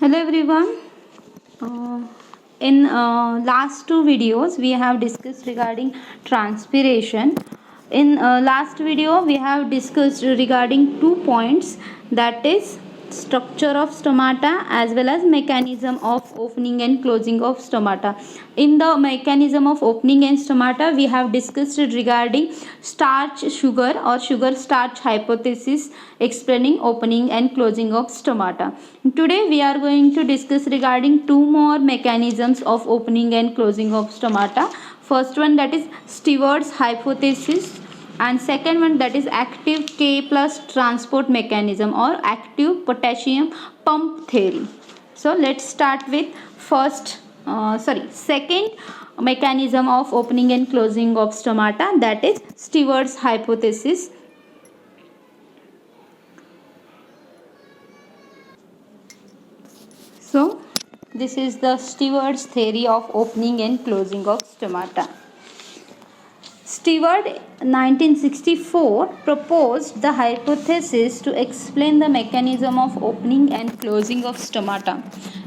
Hello everyone. Uh, in last two videos we have discussed regarding transpiration. In last video we have discussed regarding 2 points, that is structure of stomata as well as mechanism of opening and closing of stomata. In the mechanism of opening and stomata we have discussed regarding starch sugar or sugar starch hypothesis explaining opening and closing of stomata. Today we are going to discuss regarding two more mechanisms of opening and closing of stomata. First one, that is Stewart's hypothesis, and second one, that is active K plus transport mechanism or active potassium pump theory. So let's start with second mechanism of opening and closing of stomata, that is Stewart's hypothesis. So this is the Stewart's theory of opening and closing of stomata. Stewart 1964 proposed the hypothesis to explain the mechanism of opening and closing of stomata,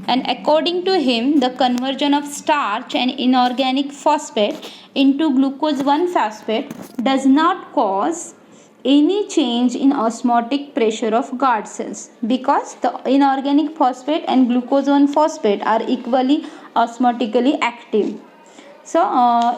and according to him the conversion of starch and inorganic phosphate into glucose 1 phosphate does not cause any change in osmotic pressure of guard cells, because the inorganic phosphate and glucose 1 phosphate are equally osmotically active. So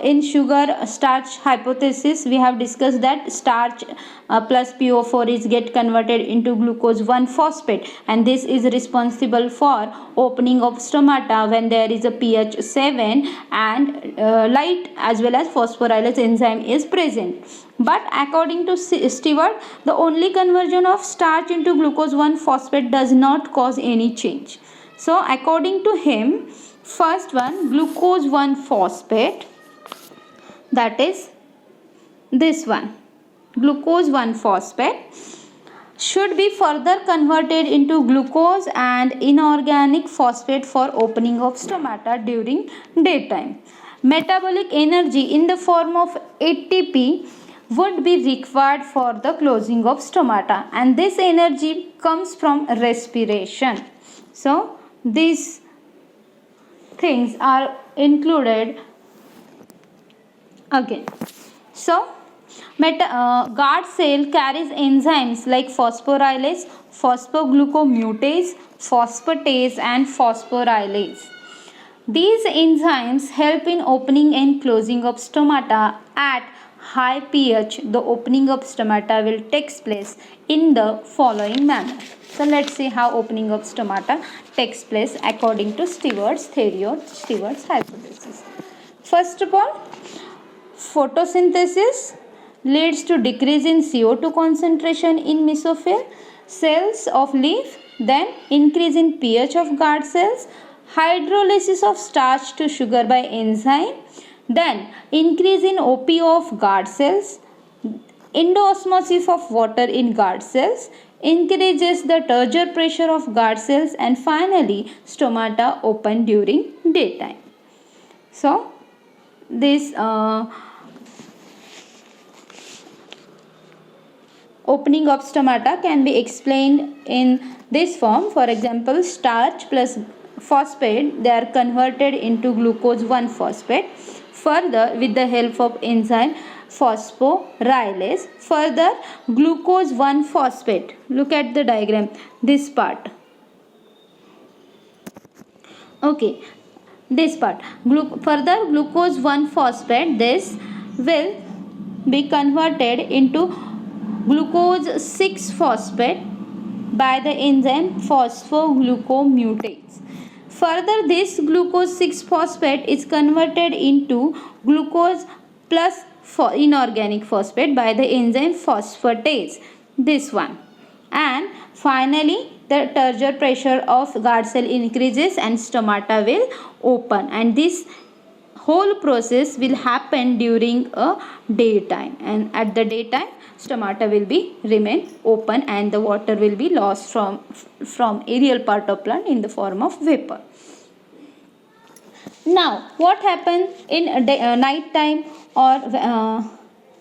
in sugar starch hypothesis we have discussed that starch plus PO4 is get converted into glucose 1 phosphate, and this is responsible for opening of stomata when there is a pH 7 and light as well as phosphorylase enzyme is present. But according to Stewart, the only conversion of starch into glucose 1 phosphate does not cause any change. So according to him, first one, glucose 1 phosphate, that is this one, glucose 1 phosphate, should be further converted into glucose and inorganic phosphate for opening of stomata during daytime. Metabolic energy in the form of ATP would be required for the closing of stomata, and this energy comes from respiration. So these things are included again. So guard cell carries enzymes like phosphorylase, phosphoglucomutase, phosphatase and phosphorylase. These enzymes help in opening and closing of stomata at high pH. The opening of stomata will take place in the following manner. So let's see how opening of stomata takes place according to Stewart's theory or Stewart's hypothesis. First of all, photosynthesis leads to decrease in CO2 concentration in mesophyll cells of leaf, then increase in pH of guard cells, hydrolysis of starch to sugar by enzyme, then increase in OP of guard cells, endoosmosis of water in guard cells, increases the turgor pressure of guard cells, and finally stomata open during daytime. So this opening of stomata can be explained in this form. For example, starch plus phosphate, they are converted into glucose 1 phosphate. Further, with the help of enzyme phosphorylase, further glucose 1 phosphate. Look at the diagram, this part. Okay, this part. Further glucose 1 phosphate, this will be converted into glucose 6 phosphate by the enzyme phosphoglucomutase. Further, this glucose 6 phosphate is converted into glucose plus inorganic phosphate by the enzyme phosphatase, this one. And finally the turgor pressure of guard cell increases and stomata will open, and this whole process will happen during a daytime, and at the daytime stomata will be remain open and the water will be lost from aerial part of plant in the form of vapor. Now what happens in night time, or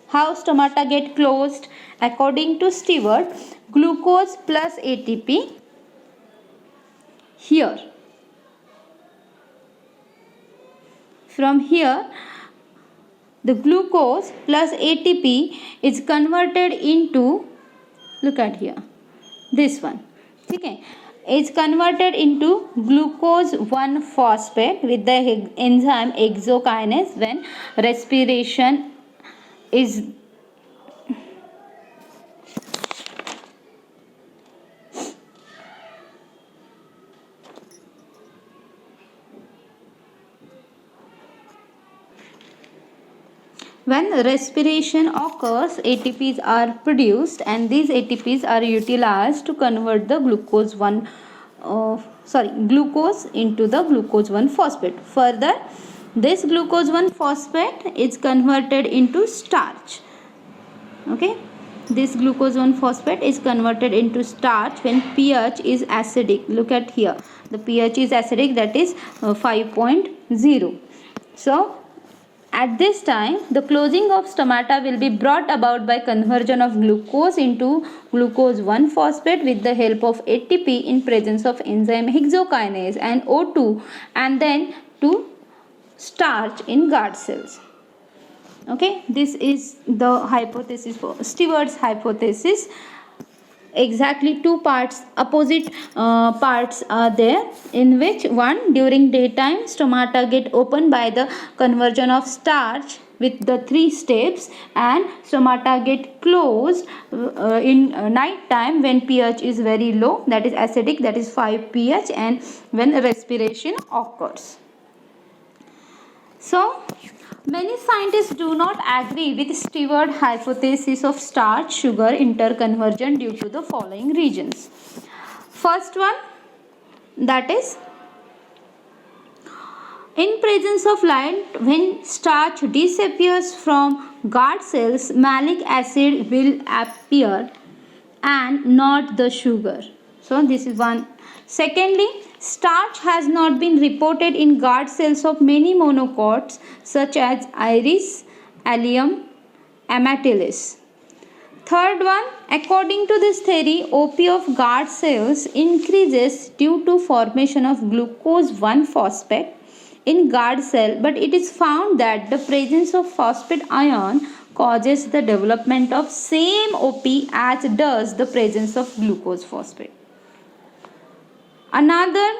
how stomata get closed? According to Stewart, glucose plus ATP here. From here, the glucose plus ATP is converted into, look at here, this one. Okay, is converted into glucose 1 phosphate with the enzyme hexokinase when respiration is when respiration occurs. ATPs are produced and these ATPs are utilized to convert the glucose into the glucose 1 phosphate. Further, this glucose 1 phosphate is converted into starch. Okay, this glucose 1 phosphate is converted into starch when pH is acidic. Look at here, the pH is acidic, that is 5.0. So at this time, the closing of stomata will be brought about by conversion of glucose into glucose 1 phosphate with the help of ATP in presence of enzyme hexokinase and O2, and then to starch in guard cells. Okay, this is the hypothesis for Stewart's hypothesis. Exactly two parts, opposite parts are there, in which one, during daytime stomata get opened by the conversion of starch with the 3 steps, and stomata get closed in night time when pH is very low, that is acidic, that is 5 pH, and when respiration occurs. So many scientists do not agree with Stewart's hypothesis of starch-sugar interconversion due to the following reasons. First one, that is, in presence of light, when starch disappears from guard cells, malic acid will appear and not the sugar. So this is one. Secondly, starch has not been reported in guard cells of many monocots such as iris, allium, amatilis. Third one, according to this theory, OP of guard cells increases due to formation of glucose 1 phosphate in guard cell, but it is found that the presence of phosphate ion causes the development of same OP as does the presence of glucose phosphate. Another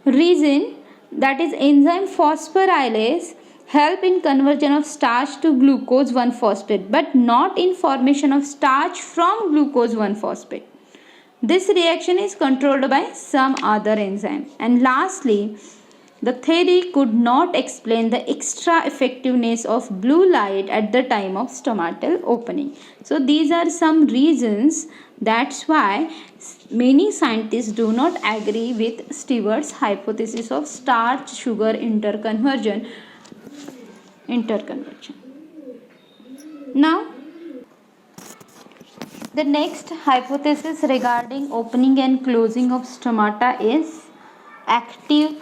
reason, that is enzyme phosphorylase help in conversion of starch to glucose 1 phosphate but not in formation of starch from glucose 1 phosphate. This reaction is controlled by some other enzyme. And lastly, the theory could not explain the extra effectiveness of blue light at the time of stomatal opening. So these are some reasons. That's why many scientists do not agree with Stewart's hypothesis of starch-sugar interconversion. Now, the next hypothesis regarding opening and closing of stomata is active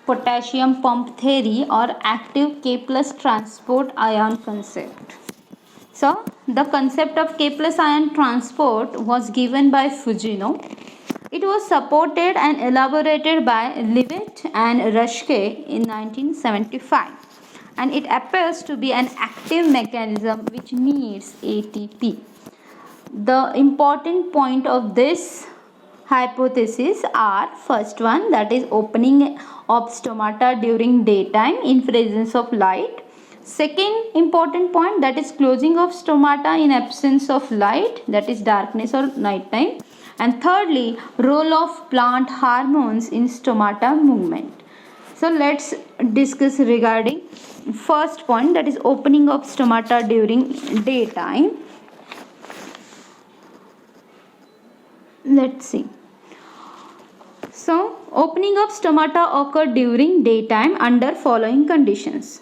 potassium pump theory or active K plus transport ion concept. So, the concept of K plus ion transport was given by Fujino. It was supported and elaborated by Leavitt and Rushke in 1975. And it appears to be an active mechanism which needs ATP. The important point of this hypothesis are, first one, that is opening of stomata during daytime in presence of light. Second important point, that is closing of stomata in absence of light, that is darkness or night time. And thirdly, role of plant hormones in stomata movement. So let's discuss regarding first point, that is opening of stomata during daytime. Let's see. So opening of stomata occur during daytime under following conditions.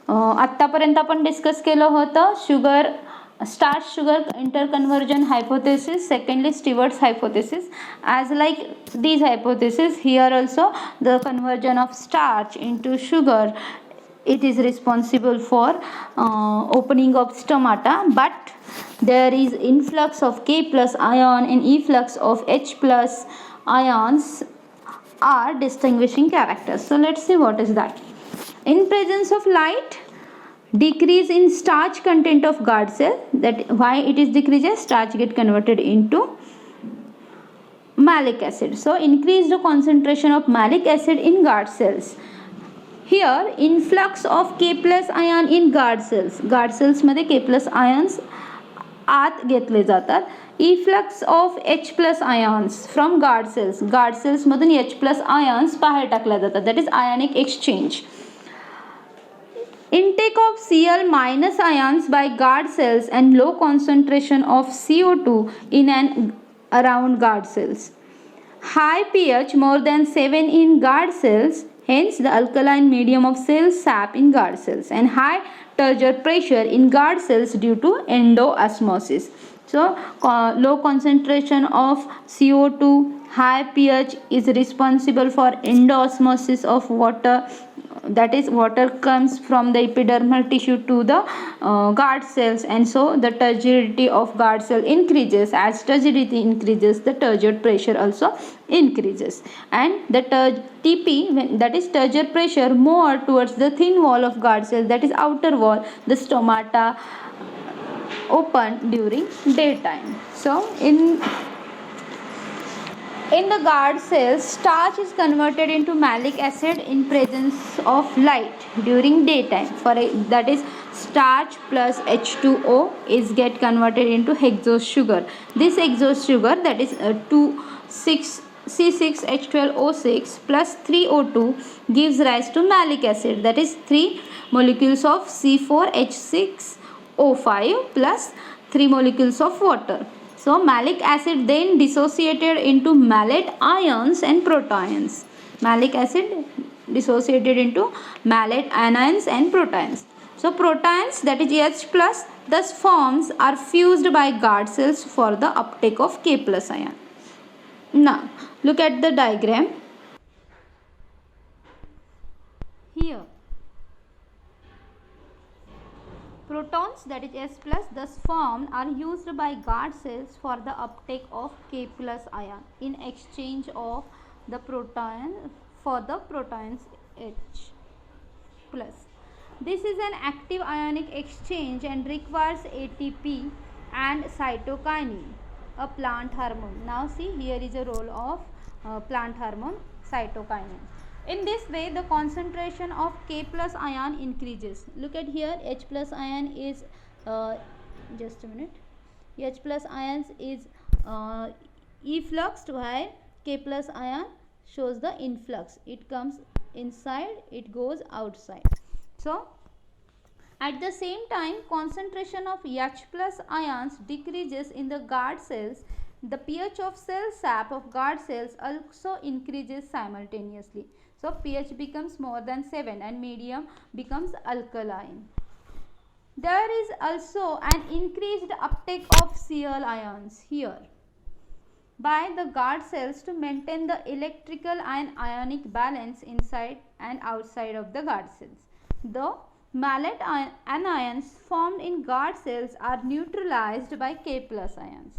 आत्तापर्यंत आपण discuss केलं होतं starch sugar interconversion hypothesis. Secondly, Stewart's hypothesis. As like these hypotheses, here also the conversion of starch into sugar, it is responsible for opening of stomata, but there is influx of K plus ion and efflux of H plus ions are distinguishing characters. So let's see what is that. In presence of light, decrease in starch content of guard cell. That why it is decreases, starch get converted into malic acid. So increase the concentration of malic acid in guard cells. Here influx of K plus ion in guard cells मध्ये K plus ions आत घेतले जातात. Efflux of H plus ions from guard cells मधून H plus ions बाहेर टाकल्या जातात. That is ionic exchange. Intake of Cl minus ions by guard cells and low concentration of CO2 in and around guard cells. High pH more than 7 in guard cells, hence the alkaline medium of cell sap in guard cells, and high turgor pressure in guard cells due to endoosmosis. So low concentration of CO2, high pH is responsible for endoosmosis of water. That is, water comes from the epidermal tissue to the guard cells, and so the turgidity of guard cell increases. As turgidity increases, the turgor pressure also increases, and the TP, that is turgor pressure, more towards the thin wall of guard cell, that is outer wall, the stomata open during daytime. So in the guard cells, starch is converted into malic acid in presence of light during daytime. That is, starch plus H2O is get converted into hexose sugar. This hexose sugar, that is C6H12O6 plus 3O2, gives rise to malic acid. That is 3 molecules of C4H6O5 plus 3 molecules of water. So malic acid then dissociated into malate ions and protions. Malic acid dissociated into malate anions and protions. So protions, that is H plus, thus forms are fused by guard cells for the uptake of K plus ion. Now look at the diagram. Here protons, that is S plus, thus formed, are used by guard cells for the uptake of K plus ion in exchange of the proton for the protons H plus. This is an active ionic exchange and requires ATP and cytokinin, a plant hormone. Now see, here is a role of plant hormone cytokinin. In this way, the concentration of K plus ion increases. Look at here, H plus ion is just a minute. H plus ions is effluxed, while K plus ion shows the influx. It comes inside, it goes outside. So at the same time, concentration of H plus ions decreases in the guard cells. The pH of cell sap of guard cells also increases simultaneously. So pH becomes more than 7 and medium becomes alkaline. There is also an increased uptake of Cl ions here by the guard cells to maintain the electrical and ionic balance inside and outside of the guard cells. The malate anions formed in guard cells are neutralized by K plus ions.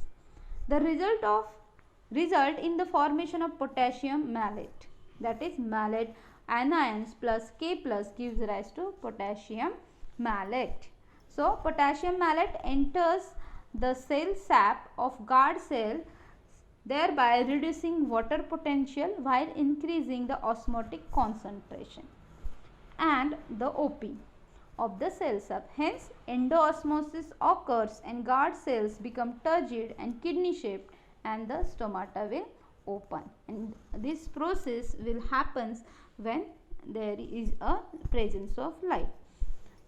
The result in the formation of potassium malate, that is malate anions plus K plus gives rise to potassium malate. So potassium malate enters the cell sap of guard cell, thereby reducing water potential while increasing the osmotic concentration and the OP of the cell sap. Hence endoosmosis occurs and guard cells become turgid and kidney shaped and the stomata will open, and this process will happen when there is a presence of light.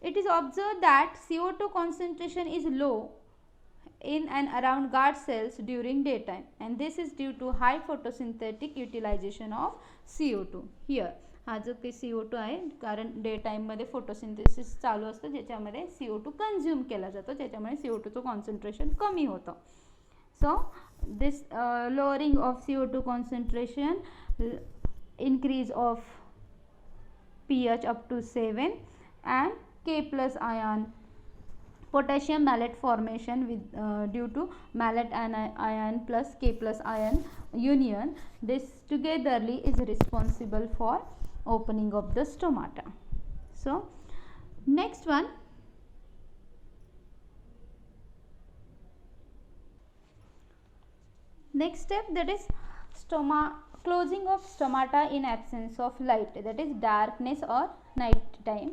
It is observed that CO2 concentration is low in and around guard cells during daytime, and this is due to high photosynthetic utilization of CO2. Here हा जो काही CO2 आहे, कारण day टाईममध्ये photosynthesis चालू असतं ज्याच्यामध्ये CO2 consume केला जातो, त्याच्यामुळे CO2चं कॉन्सन्ट्रेशन कमी होतं. So this lowering of CO2 concentration, increase of pH up to 7 and K plus ion potassium malate formation with due to malate ion plus K plus ion union. This togetherly is responsible for opening of the stomata. So next one, next step, that is closing of stomata in absence of light, that is darkness or night time.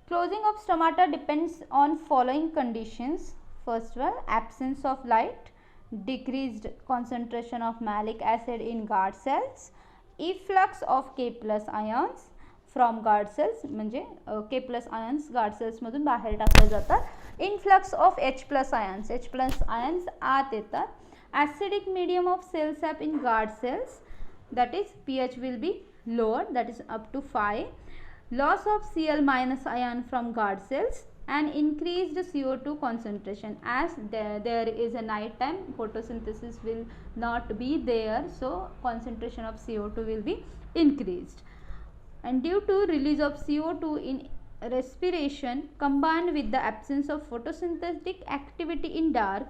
Closing of stomata depends on following conditions. First one, absence of light, decreased concentration of malic acid in guard cells, efflux of K plus ions from guard cells, म्हणजे K plus ions guard सेल्समधून बाहेर टाकले जातात. Influx of H plus ions आत येतात. Acidic medium of cell sap in guard cells, that is pH will be lower, that is up to 5. Loss of Cl minus ion from guard cells and increased CO2 concentration. As there is a night time, photosynthesis will not be there, so concentration of CO2 will be increased. And due to release of CO2 in respiration combined with the absence of photosynthetic activity in dark,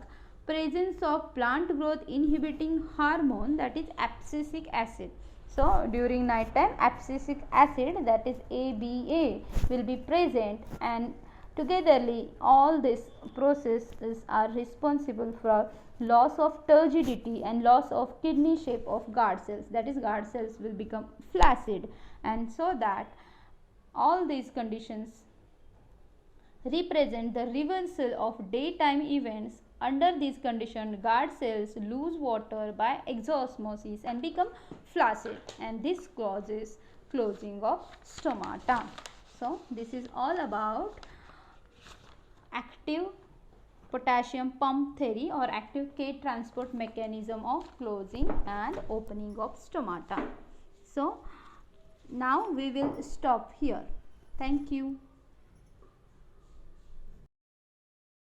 presence of plant growth inhibiting hormone, that is abscisic acid. So during night time, abscisic acid, that is ABA, will be present, and togetherly all these processes are responsible for loss of turgidity and loss of kidney shape of guard cells, that is guard cells will become flaccid. And so that all these conditions represent the reversal of daytime events. Under these conditions, guard cells lose water by exosmosis and become flaccid, and this causes closing of stomata. So this is all about active potassium pump theory or active K transport mechanism of closing and opening of stomata. So now we will stop here. Thank you.